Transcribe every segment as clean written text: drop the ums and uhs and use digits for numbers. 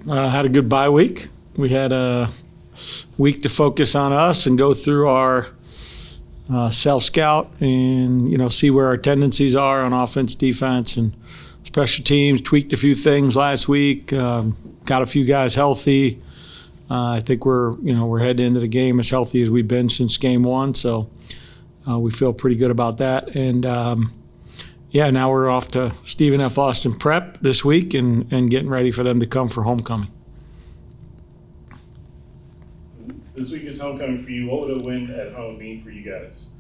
Had a good bye week. We had a week to focus on us and go through our self-scout and, see where our tendencies are on offense, defense, and special teams. Tweaked a few things last week. Got a few guys healthy. I think we're heading into the game as healthy as we've been since game one. So we feel pretty good about that. And now we're off to Stephen F. Austin Prep this week and getting ready for them to come for homecoming. This week is homecoming for you. What would a win at home mean for you guys?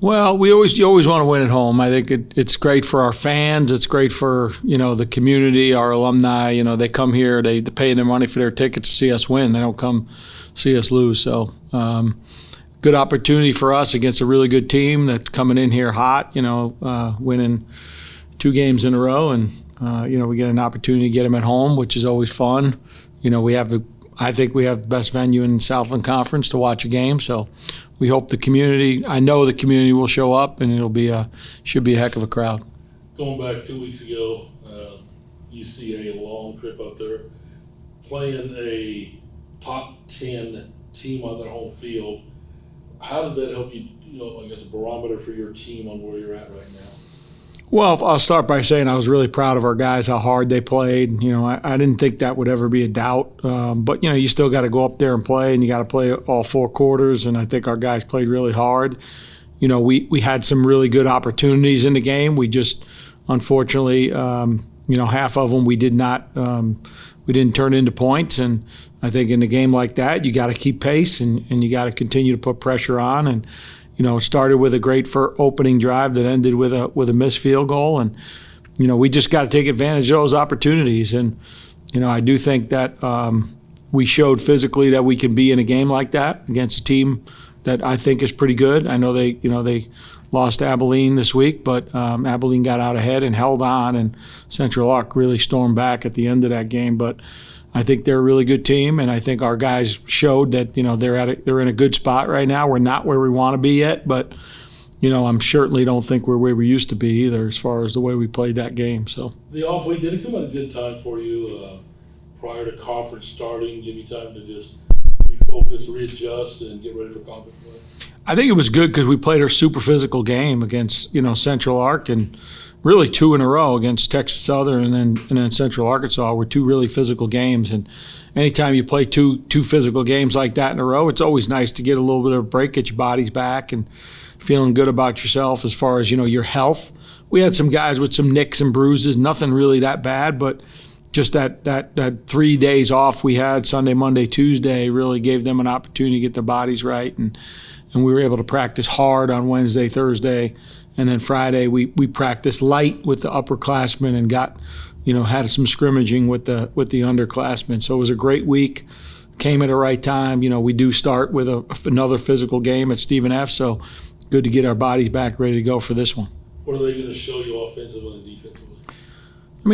Well, you always want to win at home. I think it's great for our fans. It's great for the community, our alumni. They come here, they pay their money for their tickets to see us win. They don't come see us lose. So good opportunity for us against a really good team that's coming in here hot. Winning 2 games in a row, and we get an opportunity to get them at home, which is always fun. I think we have the best venue in Southland Conference to watch a game. So we hope I know the community will show up, and should be a heck of a crowd. Going back 2 weeks ago, UCA, a long trip up there, playing a top 10 team on their home field. How did that help you, I guess a barometer for your team on where you're at right now? Well, I'll start by saying I was really proud of our guys, how hard they played. I didn't think that would ever be a doubt. But, you still got to go up there and play, and you got to play all 4 quarters, and I think our guys played really hard. We had some really good opportunities in the game. We just, unfortunately, half of them we didn't turn into points. And I think in a game like that, you got to keep pace and you got to continue to put pressure on. And it started with a great opening drive that ended with a missed field goal, and we just got to take advantage of those opportunities. And I do think that we showed physically that we can be in a game like that against a team that I think is pretty good. I know they lost to Abilene this week, but Abilene got out ahead and held on, and Central Arc really stormed back at the end of that game. But I think they're a really good team, and I think our guys showed that they're in a good spot right now. We're not where we want to be yet, but I'm certainly don't think we're where we used to be either as far as the way we played that game. So the off week, did it come at a good time for you prior to conference starting? Give you time to just refocus, readjust, and get ready for conference play? I think it was good because we played our super physical game against Central Arc, and really 2 in a row against Texas Southern and then Central Arkansas were 2 really physical games. And anytime you play two physical games like that in a row, it's always nice to get a little bit of a break, get your bodies back, and feeling good about yourself as far as your health. We had some guys with some nicks and bruises, nothing really that bad, but just that 3 days off we had, Sunday, Monday, Tuesday, really gave them an opportunity to get their bodies right. And we were able to practice hard on Wednesday, Thursday, and then Friday we practiced light with the upperclassmen and got, had some scrimmaging with the underclassmen. So it was a great week. Came at the right time. We do start with another physical game at Stephen F. So good to get our bodies back ready to go for this one. What are they going to show you offensively and defensively?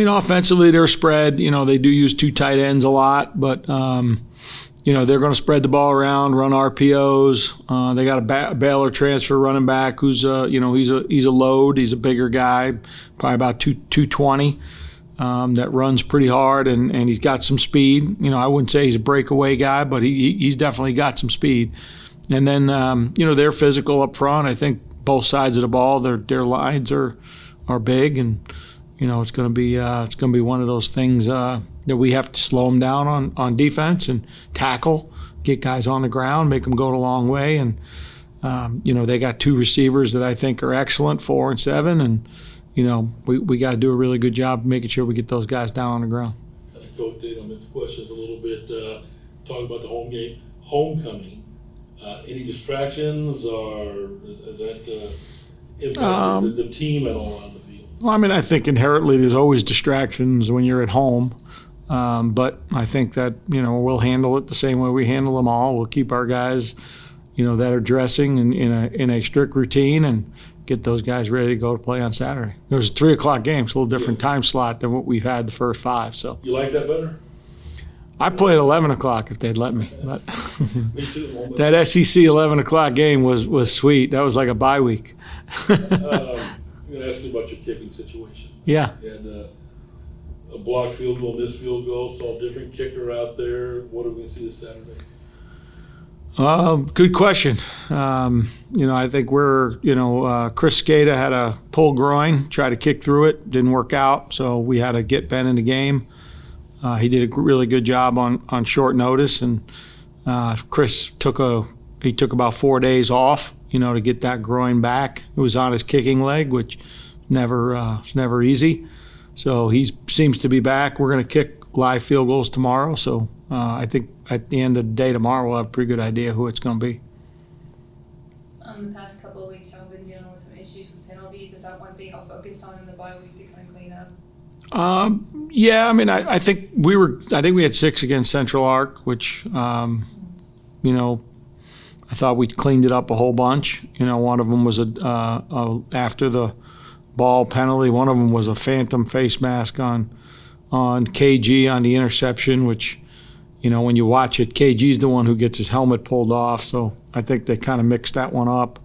Offensively they're spread. They do use 2 tight ends a lot, but they're going to spread the ball around, run RPOs. They got a Baylor transfer running back who's he's a load. He's a bigger guy, probably about 220. That runs pretty hard and he's got some speed. I wouldn't say he's a breakaway guy, but he's definitely got some speed. And then they're physical up front. I think both sides of the ball, their lines are big, and it's going to be one of those things that we have to slow them down on defense and tackle, get guys on the ground, make them go a long way. And, they got 2 receivers that I think are excellent, 4 and 7. And, we got to do a really good job making sure we get those guys down on the ground. Kind of coat date on this questions a little bit. Talk about the home game, homecoming. Any distractions, or is that impact the team at all on the field? Well, I think inherently there's always distractions when you're at home. But I think that, we'll handle it the same way we handle them all. We'll keep our guys, that are dressing in a strict routine and get those guys ready to go to play on Saturday. It was a 3 o'clock game, so a little different time slot than what we've had the first 5. So you like that better? I play at 11 o'clock if they'd let me. But Me too. that SEC 11 o'clock game was sweet. That was like a bye week. I'm going to ask you about your kicking situation. Yeah. And a blocked field goal, missed field goal, saw a different kicker out there. What are we going to see this Saturday? Good question. I think Chris Skata had a pulled groin, tried to kick through it, didn't work out, so we had to get Ben in the game. He did a really good job on short notice, and Chris took about 4 days off, to get that groin back. It was on his kicking leg, which is never easy. So he seems to be back. We're going to kick live field goals tomorrow, so I think at the end of the day tomorrow we'll have a pretty good idea who it's going to be. The past couple of weeks, y'all been dealing with some issues with penalties. Is that one thing y'all focused on in the bye week to kind of clean up? Yeah, I think we had 6 against Central Arc, which I thought we cleaned it up a whole bunch. One of them was after the ball penalty. One of them was a phantom face mask on KG on the interception, which, when you watch it, KG's the one who gets his helmet pulled off. So I think they kind of mixed that one up.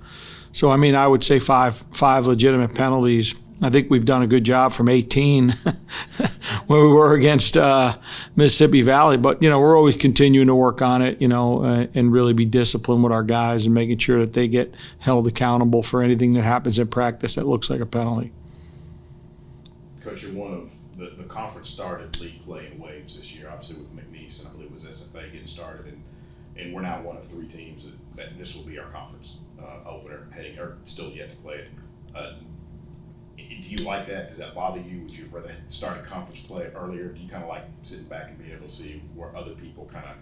So, I would say five legitimate penalties. I think we've done a good job from 18 where we were against Mississippi Valley. But, we're always continuing to work on it, and really be disciplined with our guys and making sure that they get held accountable for anything that happens in practice that looks like a penalty. Coach, you're one of the conference started league play in waves this year, obviously with McNeese, and I believe it was SFA getting started. And we're now one of 3 teams that this will be our conference opener, still yet to play it. Do you like that? Does that bother you? Would you rather start a conference play earlier? Do you kind of like sitting back and being able to see where other people kind of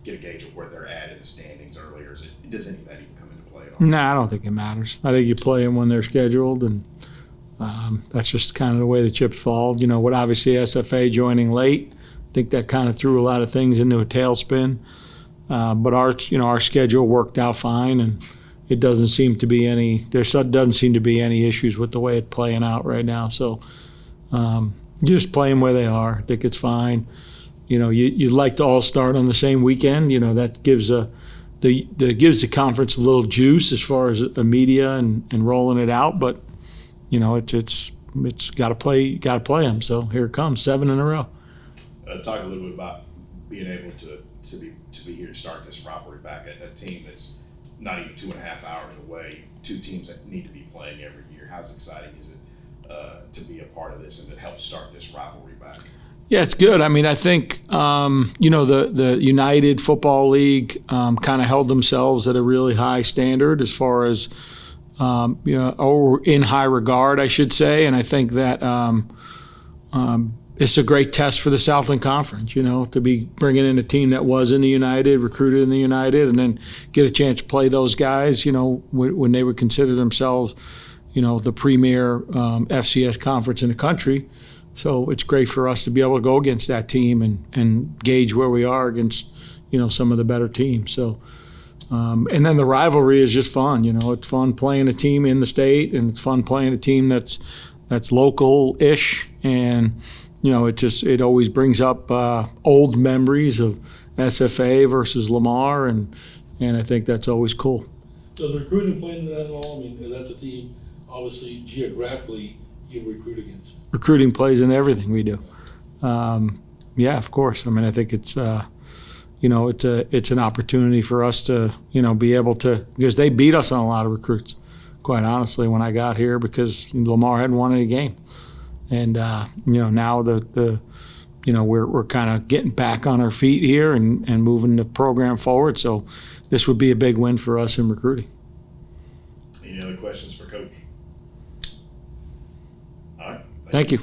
get a gauge of where they're at in the standings earlier? Does any of that even come into play at all? No, I don't think it matters. I think you play them when they're scheduled, and that's just kind of the way the chips fall. With obviously SFA joining late, I think that kind of threw a lot of things into a tailspin. But our schedule worked out fine, and there doesn't seem to be any issues with the way it's playing out right now. So you just play them where they are. I think it's fine. You'd like to all start on the same weekend. That gives the conference a little juice as far as the media and rolling it out. But it's got to play them. So here it comes, 7 in a row. Talk a little bit about being able to be here to start this rivalry back at a team that's not even 2.5 hours away, 2 teams that need to be playing every year. How exciting is it to be a part of this and to help start this rivalry back? Yeah, it's good. I think, the United Football League kind of held themselves at a really high standard as far as, or in high regard, I should say. And I think that it's a great test for the Southland Conference, to be bringing in a team that was in the United, recruited in the United, and then get a chance to play those guys, when they would consider themselves, the premier FCS conference in the country. So it's great for us to be able to go against that team and gauge where we are against, some of the better teams. So, and then the rivalry is just fun. It's fun playing a team in the state, and it's fun playing a team that's local-ish, and it always brings up old memories of SFA versus Lamar, and I think that's always cool. Does recruiting play into that at all? That's a team, obviously, geographically, you recruit against. Recruiting plays in everything we do. Yeah, of course. I think it's it's an opportunity for us to be able to, because they beat us on a lot of recruits, quite honestly, when I got here, because Lamar hadn't won any game. And now we're kind of getting back on our feet here and moving the program forward. So this would be a big win for us in recruiting. Any other questions for Coach? All right. Thank you.